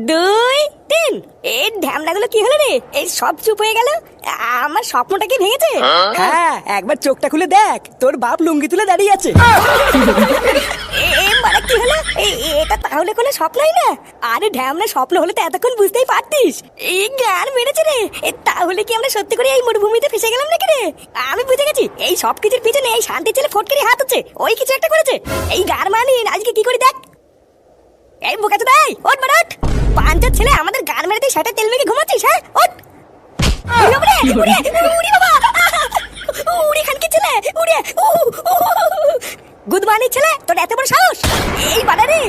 দুই তিন। এই ঢ্যামনাগুলো কি হলো রে? এই সব চুপ হয়ে গেল। আমার স্বপ্নটা কি ভেঙেছে? হ্যাঁ, একবার চোখটা খুলে দেখ, তোর বাপ লুঙ্গি তুলে দাঁড়িয়ে আছে। মানে কি হলো? এটা তাহলে কোনো স্বপ্নই না? আরে ঢ্যামনা, স্বপ্ন হলে তো এতক্ষণ বুঝতেই পারতিস। এই গান মেরেছে রে। তাহলে কি আমরা সত্যি করে এই মরুভূমিতে ফেসে গেলাম নাকি রে? আমি বুঝে গেছি, এই সব কিছুর পিছনে এই শান্তি ছেলে ফটকেরই হাত আছে। ওই কিছু একটা করেছে। এই গার মানি আজকে কি করি দেখ। এই বোকাচোদা দাই, ওঠ বাড়া ওঠ। পাঁচটার ছেলে আমাদের গান মেরে দিয়ে সেটা তেল মেখে ঘুমাচ্ছিস? হ্যাঁ ওঠ। উড়ি খান কি ছেলে উড়ে। গুড মর্নিং ছেলে, তোর এত বড় সাহস! এই বাড়া রে,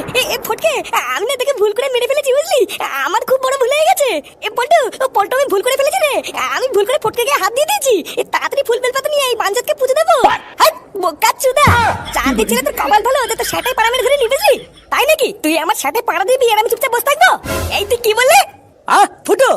ফটকে, আমি না তোকে ভুল করে মেরে ফেলেছি বুঝলি। আমার খুব বড় ভুল হয়ে গেছে। পল্টু পল্টু, আমি ভুল করে ফেলেছি রে। আমি ভুল করে ফটকে গিয়ে হাত দিয়ে দিয়েছি। তাড়াতাড়ি ফুল বেল পাতা নিয়ে এই পাঞ্জাতকে পুজো দেবো। হাই বোকাচোদা, চাঁদের ছেলে তোর কপাল ভালো, তোর সেটাই পাড়া মেরে ধরে নি বুঝলি। তাই নাকি? তুই আমার সাথে পাড়া দিবি আর আমি চুপচাপ বসে থাকবো? এই তুই কি বললি? ফুটো,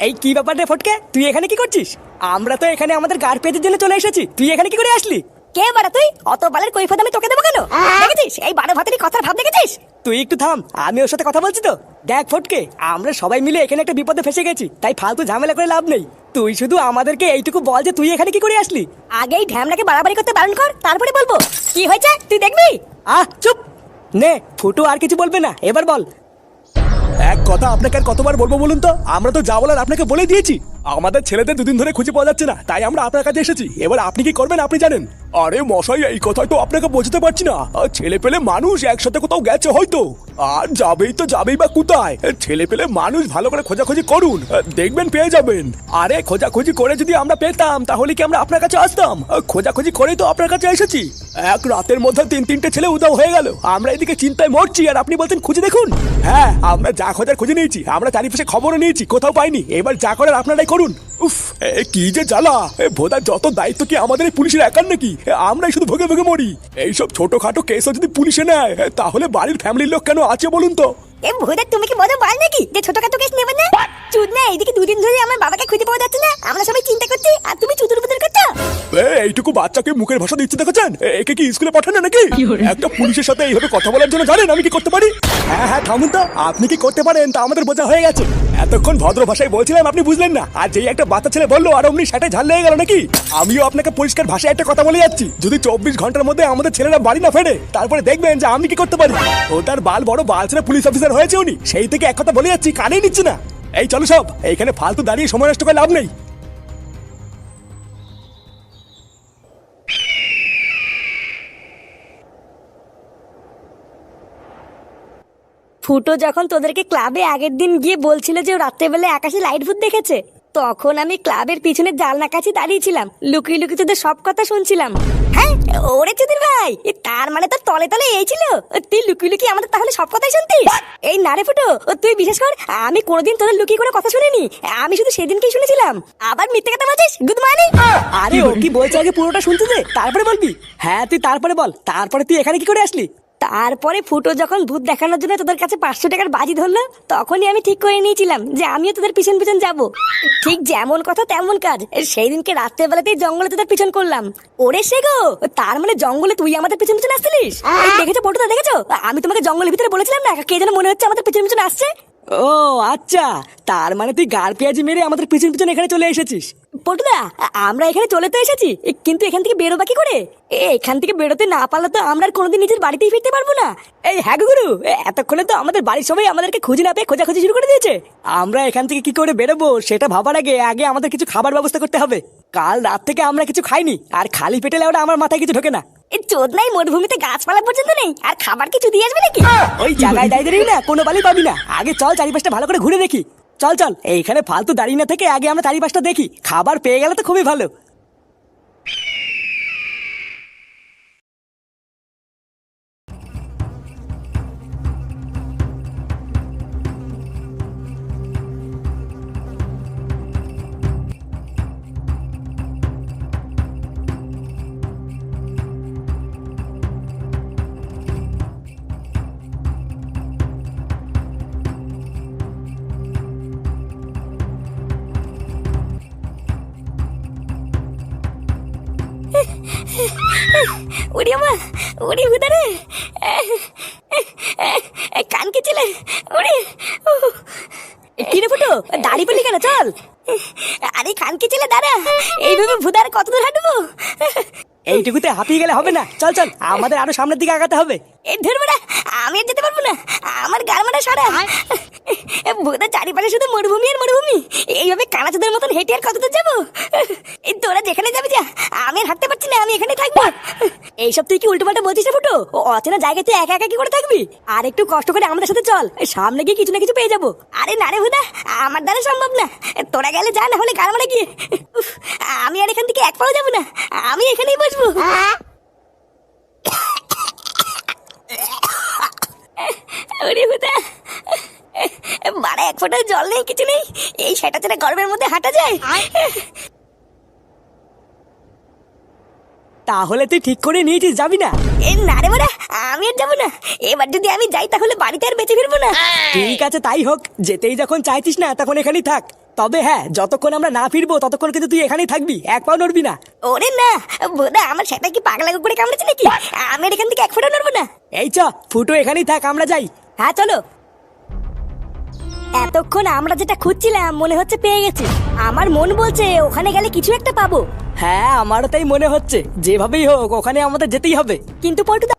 এই কি ব্যাপার রে ফটকে, তুই এখানে কি করছিস? আমরা তো এখানে আমাদের গার পেজের জন্য চলে এসেছি, তুই এখানে কি করে আসলি? কে বাড়া তুই? অত বালের কৈফিয়ত আমি তোকে দেবো কেন? দেখেছিস এই বারো ভাতেরই কথার ভাব দেখেছিস? তুই একটু থাম, আমি ওর সাথে কথা বলছি তো। দেখ ফটকে, আমরা সবাই মিলে এখানে একটা বিপদে ফেসে গেছি, তাই ফালতু ঝামেলা করে লাভ নেই। তুই শুধু আমাদেরকে এইটুকু বল যে তুই এখানে কি করে আসলি। আগেই ঢ্যামনাকে বাড়াবাড়ি করতে বারণ কর, তারপরে বলবো কি হয়েছে তুই দেখবি। চুপ নে, ফুটো আর কিছু বলবে না, এবার বল। এক কথা আপনাকে আর কতবার বলবো বলুন তো? আমরা তো যা বলার আপনাকে বলে দিয়েছি। আমাদের ছেলেদের দুদিন ধরে খুঁজে পাওয়া যাচ্ছে না, তাই আমরা আপনার কাছে এসেছি। এবার আপনি কি করবেন আপনি জানেন। আরে মশাই, এই কথাই তো আপনাকে বোঝাতে পারছি না। ছেলে পেলে মানুষ একসাথে কোথাও গেছে হয়তো, আর যাবেই তো যাবেই বা কোথায়। ছেলে পেলে মানুষ ভালো করে খোঁজাখুঁজি করুন, দেখবেন পেয়ে যাবেন। আরে খোঁজাখুঁজি করে যদি আমরা পেতাম তাহলে কি আমরা আপনার কাছে আসতাম? খোঁজাখুঁজি করেই তো আপনার কাছে এসেছি। এক রাতের মধ্যে তিনটে ছেলে উধাও হয়ে গেল, আমরা এদিকে চিন্তায় মরছি আর আপনি বলছেন খুঁজে দেখুন। হ্যাঁ, আমরা যা খোঁজার খুঁজে নিয়েছি, আমরা চারিপাশে খবরও নিয়েছি, কোথাও পাইনি। এবার যা করার আপনারাই করুন। উফ, কি যে জ্বালা! ভোদার যত দায়িত্ব কি আমাদের এই পুলিশের একার নাকি? আমরাই শুধু ভোগে ভোগে মরি। এইসব ছোটখাটো কেসও যদি পুলিশে নেয়, তাহলে বাড়ির ফ্যামিলির লোক কেন আছে বলুন তো? এ ভোদা, তুমি কি বড় বাল নাকি যে ছোটখাটো কেস নেবে না? চুদ না, এইদিকে দুদিন ধরে আমার বাবাকে খুঁজে পাওয়া যাচ্ছে না, আমরা সবাই চিন্তা করছি আর তুমি চুদুর বুদুর করছো। এইটুকু বাচ্চাকে মুখের ভাষা দিচ্ছে দেখেছেন? একে কি স্কুলে পাঠান না নাকি? একটা পুলিশের সাথে এইভাবে কথা বলার জন্য জানেন আমি কি করতে পারি? হ্যাঁ থামুন তো, আপনি কি করতে পারেন তা আমাদের বোঝা হয়ে গেছে। এতক্ষণ ভদ্র ভাষায় বলছিলাম, আপনি বুঝলেন না, আর যেই একটা বাচ্চা ছেলে বললো আর অমনি সেটাই ঝাল লেগে গেল নাকি? আমিও আপনাকে পরিষ্কার ভাষায় একটা কথা বলে যাচ্ছি, যদি 24 ঘন্টার মধ্যে আমাদের ছেলেরা বাড়ি না ফেরে, তারপরে দেখবেন যে আমি কি করতে পারি। ও তার বাল বড় বাল ছেলে পুলিশ অফিসার হয়েছে উনি, সেই থেকে এক কথা বলে যাচ্ছি, কানেই নিচ্ছে না। এই চলো সব, এইখানে ফালতু দাঁড়িয়ে সময় নষ্ট করে লাভ নেই। ফুটো যখন তোদেরকে ক্লাবে আগের দিন গিয়ে বলছিল যে ও রাত্রেবেলা আকাশে লাইট ভূত দেখেছে, তখন আমি ক্লাবের পিছনে জানলা কাছে দাঁড়িয়েছিলাম, লুকিয়ে লুকিয়ে তোদের সব কথা শুনছিলাম। হ্যাঁ ওরে চুদির ভাই, তার মানে তোর তলে তলে এই ছিল, তুই লুকিয়ে লুকিয়ে আমাদের তাহলে সব কথাই শুনতিস? এই না রে ফুটো, তুই বিশেষ কর, আমি কোনোদিন তোদের লুকিয়ে করে কথা শুনিনি, আমি শুধু সেদিনকেই শুনেছিলাম। আবার মিথ্যে কথা বলছিস? Good morning. আরে ও কি বলছে আগে পুরোটা শুনতে দে, তারপরে বলবি। হ্যাঁ তুই তারপরে বল, তারপরে তুই এখানে কি করে আসলি? তারপরে ফুটো যখন ভূত দেখানোর জন্য তোদের কাছে 500 টাকার বাজি ধরলো, তখনই আমি ঠিক করে নিয়েছিলাম যে আমিও তোদের পিছন পিছন যাব। ঠিক যেমন কথা তেমন কাজ, সেই দিনকে রাত্রেবেলাতেই জঙ্গলে তোদের পিছন করলাম। ওরে সে গো, তার মানে জঙ্গলে তুই আমাদের পিছন পিছন আসছিলিস? দেখেছো পটুদা, দেখেছো? আমি তোমাকে জঙ্গলের ভিতরে বলেছিলাম না, কে যেন মনে হচ্ছে আমাদের পিছন পিছন আসছে। ও আচ্ছা, তার মানে তুই গার পেঁয়াজি মেরে আমাদের পিছন পিছন এখানে চলে এসেছিস। পটুদা, আমরা এখানে চলে তো এসেছি, কিন্তু এখান থেকে বেরোবা কি করে? এখান থেকে বেরোতে না পারলে তো আমরা আর কোনোদিন নিজের বাড়িতেই ফিরতে পারবো না। এই হ্যাঁ গুরু, এতক্ষণে তো আমাদের বাড়ির সবাই আমাদেরকে খুঁজে না পেয়ে খোঁজাখুঁজি শুরু করে দিয়েছে। আমরা এখান থেকে কি করে বেরোবো সেটা ভাবার আগে আগে আমাদের কিছু খাবার ব্যবস্থা করতে হবে। কাল রাত থেকে আমরা কিছু খাইনি, আর খালি পেটে লেওটা আমার মাথায় কিছু ঢোকে না। এই চোদ নাই, মরুভূমিতে গাছপালা পর্যন্ত নেই, আর খাবার কিছু দিয়ে আসবে নাকি? ওই জায়গায় দাঁড়িয়ে না কোনো বালি পাবি না, আগে চল চারিপাশটা ভালো করে ঘুরে দেখি। চল চল, এইখানে ফালতু দাঁড়িয়ে না থেকে আগে আমরা চারিপাশটা দেখি, খাবার পেয়ে গেলে তো খুবই ভালো। ওরে মা, ওরে ভূতারে। খানকে ছেলে ওরে কিরে ফুটো দাড়ি পড়লি কেন চল আরে খানকে ছেলে দাঁড়া এইভাবে ভুদার কত দূর হাঁটবো এইটুকুতে হাঁপিয়ে গেলে হবে না, চল চল আমাদের আরো সামনের দিকে আগাতে হবে। এই ধরবো না, আমি আর যেতে পারবো না, আমার গার মারা সারা ভুদার চারিপাশে শুধু মরুভূমি আর মরুভূমি, এইভাবে কানাচোদের মতন হেঁটে আর কত দূর যাবো? এই তোরা যেখানে যাবি যা, আমি আর হাঁটতে পারছি না, আমি এখানে থাকবো। এইসব তুই কি উল্টো পাল্টা বলছিস না ফুটো? অচেনা জায়গায় তুই একা একা কি করে থাকবি? আর একটু কষ্ট করে আমাদের সাথে চল, সামনে গিয়ে কিছু না কিছু পেয়ে যাবো। আরে না রে ভুদা, আমার দ্বারা সম্ভব না, তোরা গেলে যা, না হলে গার মারা গিয়ে উফ, আমি আর এখান থেকে এক পাও যাবো না, আমি এখানেই বসবো। ওরে ভুদা, বাড়া এক ফোঁটা জল নেই, কিছু নেই, এই সেটা ছেড়ে গরমের মধ্যে হাঁটা যায়? তাহলে তুই ঠিক করে নিয়েছিস যাবি না? এ না রে বাড়া, আমি আর যাবো না, এবার যদি আমি যাই তাহলে বাড়িতে আর বেঁচে ফিরবো না। ঠিক আছে তাই হোক, যেতেই যখন চাইছিস না তখন এখানেই থাক। তবে হ্যাঁ, যতক্ষণ আমরা না ফিরবো ততক্ষণ কিন্তু তুই এখানেই থাকবি, এক পাও নড়বি না। ওরে না বোধা, আমার সেটা কি পাগলা কুকুরে কামড়েছে নাকি? আমি আর এখান থেকে এক ফোঁটা নড়বো না। এই চ ফুটো, এখানেই থাক, আমরা যাই। হ্যাঁ চলো। এতক্ষণ আমরা যেটা খুঁজছিলাম মনে হচ্ছে পেয়ে গেছি। আমার মন বলছে ওখানে গেলে কিছু একটা পাবো। হ্যাঁ আমারও তাই মনে হচ্ছে, যেভাবেই হোক ওখানে আমাদের যেতেই হবে। কিন্তু পল্টুদা,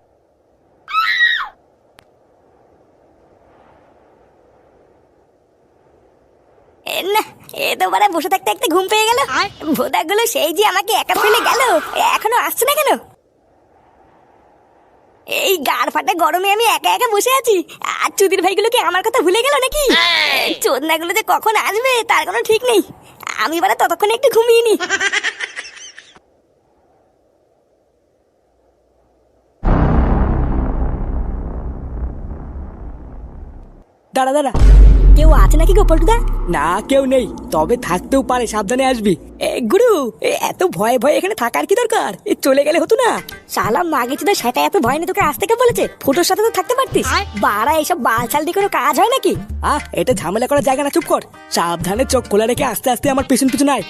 না এ তো বারা বসে থাকতে একটা ঘুম পেয়ে গেল। ভোদাগুলো সেই যে আমাকে একা ফেলে গেল, এখনো আসছে না কেন? এই গাড় ফাটা গরমে আমি একা একা বসে আছি, আর চুদির ভাইগুলো কি আমার কথা ভুলে গেল নাকি? চোদনাগুলো যে কখন আসবে তার কোনো ঠিক নেই, আমি বারা ততক্ষণে একটু ঘুমিয়ে নি। দাঁড়া দাঁড়া, কেউ আছে নাকি গো পল্টুদা? না কেউ নেই, তবে থাকতেও পারে, সাবধানে আসবি। গুরু, এত ভয়ে ভয়ে এখানে থাকার কি দরকার? চলে গেলে হতো না? সালাম মাগে চুদা, সেটা এত ভয় নেই তোকে আসতে কে বলেছে? ফুটোর সাথে তো থাকতে পারতিস। বাড়া এইসব বালছাল দিয়ে কোনো কাজ হয় নাকি? এটা ঝামেলা করার জায়গা না, চুপ কর। সাবধানে চোখ খোলা রেখে আস্তে আস্তে আমার পেছন পিছন আয়।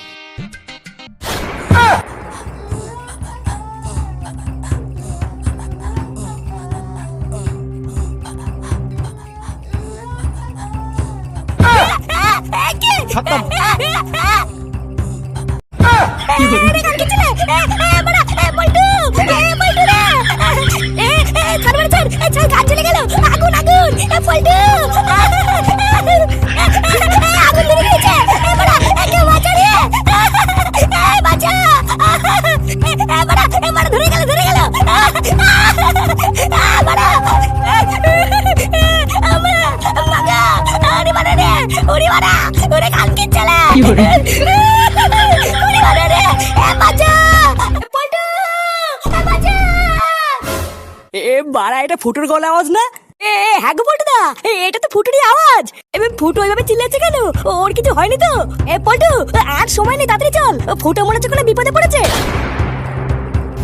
বাড়া, এটা ফুটোর গলা আওয়াজ না? হ্যাঁ গো পল্টুদা, এটা তো ফুটুরই আওয়াজ। এবার ফুটো ওইভাবে চিল্লাচ্ছে কেন? ওর কিছু হয়নি তো? পল্টু আর সময় নেই, তাড়াতাড়ি চল, ফুটো মনে হচ্ছে কোনো বিপদে পড়েছে।